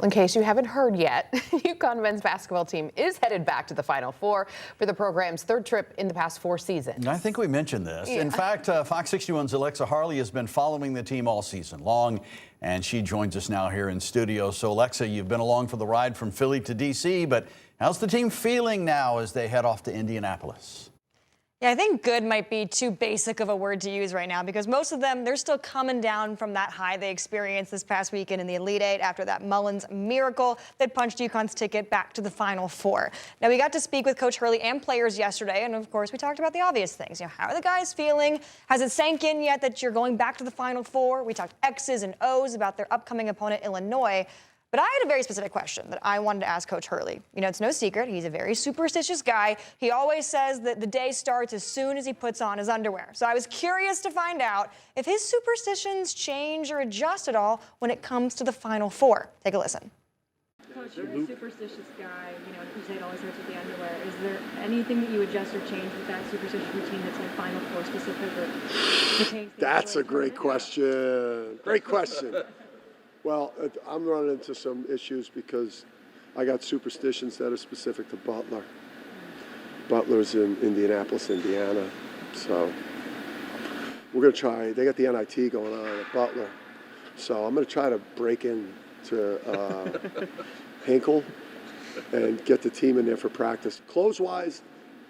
In case you haven't heard yet, UConn men's basketball team is headed back to the Final Four for the program's third trip in the past 4 seasons. I think we mentioned this. Yeah. In fact, Fox 61's Alexa Hurley has been following the team all season long, and she joins us now here in studio. So, Alexa, you've been along for the ride from Philly to D.C., but how's the team feeling now as they head off to Indianapolis? Yeah, I think good might be too basic of a word to use right now because most of them, they're still coming down from that high they experienced this past weekend in the Elite Eight after that Mullins miracle that punched UConn's ticket back to the Final Four. Now, we got to speak with Coach Hurley and players yesterday, and of course, we talked about the obvious things. You know, how are the guys feeling? Has it sank in yet that you're going back to the Final Four? We talked X's and O's about their upcoming opponent, Illinois. But I had a very specific question that I wanted to ask Coach Hurley. You know, it's no secret. He's a very superstitious guy. He always says that the day starts as soon as he puts on his underwear. So I was curious to find out if his superstitions change or adjust at all when it comes to the Final Four. Take a listen. Coach, you're a superstitious guy. You know, you say it always starts with the underwear. Is there anything that you adjust or change with that superstitious routine that's like Final Four specific or pertains to? That's a great question. Great question. Well, I'm running into some issues because I got superstitions that are specific to Butler. Butler's in Indianapolis, Indiana. So we're going to try. They got the NIT going on at Butler. So I'm going to try to break into Hinkle and get the team in there for practice. Clothes-wise,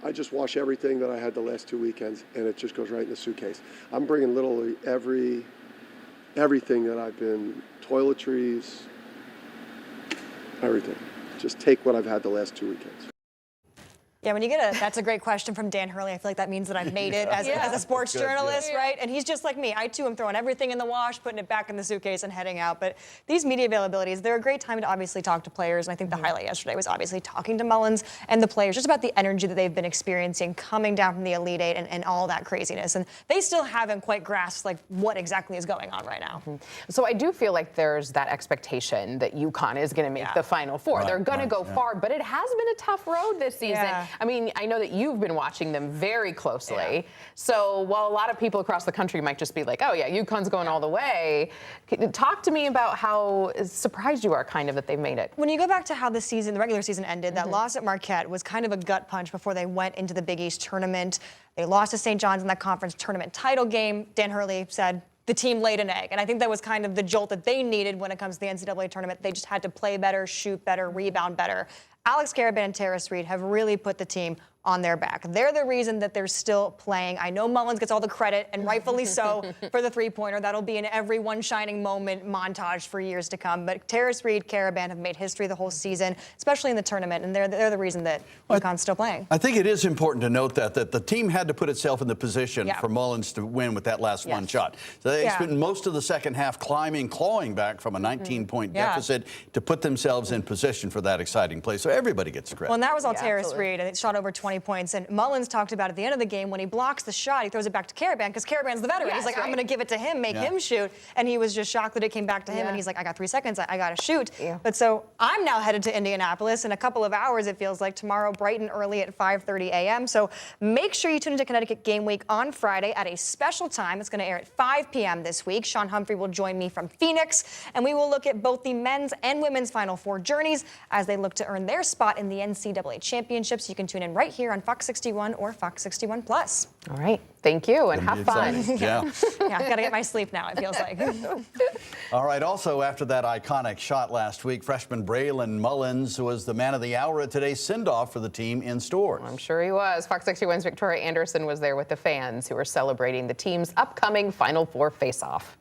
I just wash everything that I had the last 2 weekends, and it just goes right in the suitcase. I'm bringing literally everything that I've been, toiletries, everything. Just take what I've had the last 2 weekends. Yeah, when you get that's a great question from Dan Hurley. I feel like that means that I've made it as a sports journalist, right? And he's just like me. I, too, am throwing everything in the wash, putting it back in the suitcase and heading out. But these media availabilities, they're a great time to obviously talk to players. And I think the highlight yesterday was obviously talking to Mullins and the players, just about the energy that they've been experiencing coming down from the Elite Eight and all that craziness. And they still haven't quite grasped, like, what exactly is going on right now. So I do feel like there's that expectation that UConn is going to make the Final Four. Right, they're going to go far, but it has been a tough road this season. I mean, I know that you've been watching them very closely. So while a lot of people across the country might just be like, oh, yeah, UConn's going all the way, talk to me about how surprised you are kind of that they've made it. When you go back to how the regular season ended, that loss at Marquette was kind of a gut punch before they went into the Big East tournament. They lost to St. John's in that conference tournament title game. Dan Hurley said the team laid an egg. And I think that was kind of the jolt that they needed when it comes to the NCAA tournament. They just had to play better, shoot better, rebound better. Alex Karaban and Terrace Reed have really put the team on their back. They're the reason that they're still playing. I know Mullins gets all the credit, and rightfully so, for the three-pointer. That'll be in every one shining moment montage for years to come. But Terrace Reed, Karaban have made history the whole season, especially in the tournament, and they're the reason that UConn's still playing. I think it is important to note that the team had to put itself in the position for Mullins to win with that last one shot. So they spent most of the second half clawing back from a 19-point deficit to put themselves in position for that exciting play. So everybody gets credit. Well, and that was all Terrace Reed, and it shot over 20 points. And Mullins talked about at the end of the game when he blocks the shot, he throws it back to Karaban because Karaban's the veteran. He's like, I'm going to give it to him, make him shoot. And he was just shocked that it came back to him. And he's like, I got 3 seconds. I got to shoot. But so I'm now headed to Indianapolis in a couple of hours, it feels like, tomorrow, bright and early at 5:30 a.m. So make sure you tune into Connecticut Game Week on Friday at a special time. It's going to air at 5 p.m. this week. Sean Humphrey will join me from Phoenix, and we will look at both the men's and women's Final Four journeys as they look to earn their spot in the NCAA championships. You can tune in right here on Fox 61 or Fox 61 Plus. All right. Thank you, and have fun. Yeah, I've got to get my sleep now, it feels like. All right, also after that iconic shot last week, freshman Braylon Mullins was the man of the hour at today's send-off for the team in stores. I'm sure he was. Fox 61's Victoria Anderson was there with the fans who were celebrating the team's upcoming Final Four face-off.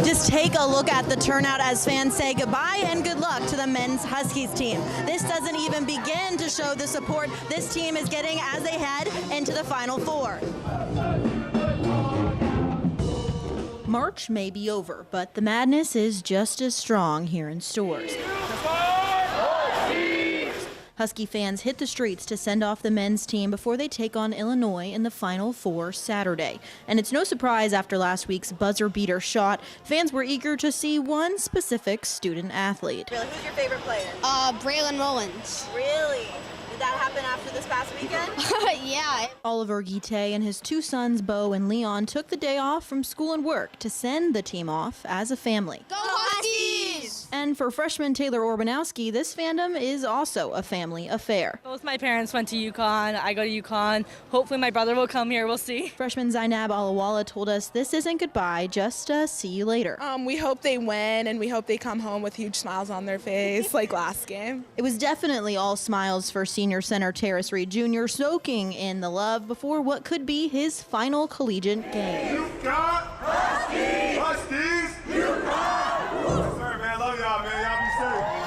Just take a look at the turnout as fans say goodbye and good luck to the men's Huskies team. This doesn't even begin to show the support this team is getting as they head into the Final Four. March may be over, but the madness is just as strong here in stores. Husky fans hit the streets to send off the men's team before they take on Illinois in the Final Four Saturday. And it's no surprise after last week's buzzer beater shot, fans were eager to see one specific student athlete. Really, who's your favorite player? Braylon Mullins. Really? Did that happen after this past weekend? Yeah. Oliver Guite and his 2 sons, Bo and Leon, took the day off from school and work to send the team off as a family. Go Huskies! And for freshman Taylor Orbanowski, this fandom is also a family affair. Both my parents went to UConn. I go to UConn. Hopefully my brother will come here. We'll see. Freshman Zainab Alawala told us this isn't goodbye, just see you later. We hope they win, and we hope they come home with huge smiles on their face like last game. It was definitely all smiles for senior center Terrace Reed Jr., soaking in the love before what could be his final collegiate game. You've got Huskies! Huskies! You've got! Yes, sir, man. Love y'all, man. Y'all be safe.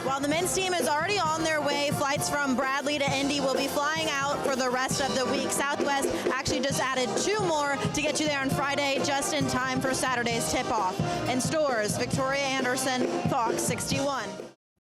While the men's team is already on their way, flights from Bradley to Indy will be flying out for the rest of the week. Southwest actually just added 2 more to get you there on Friday, just in time for Saturday's tip-off. In stores, Victoria Anderson, Fox 61.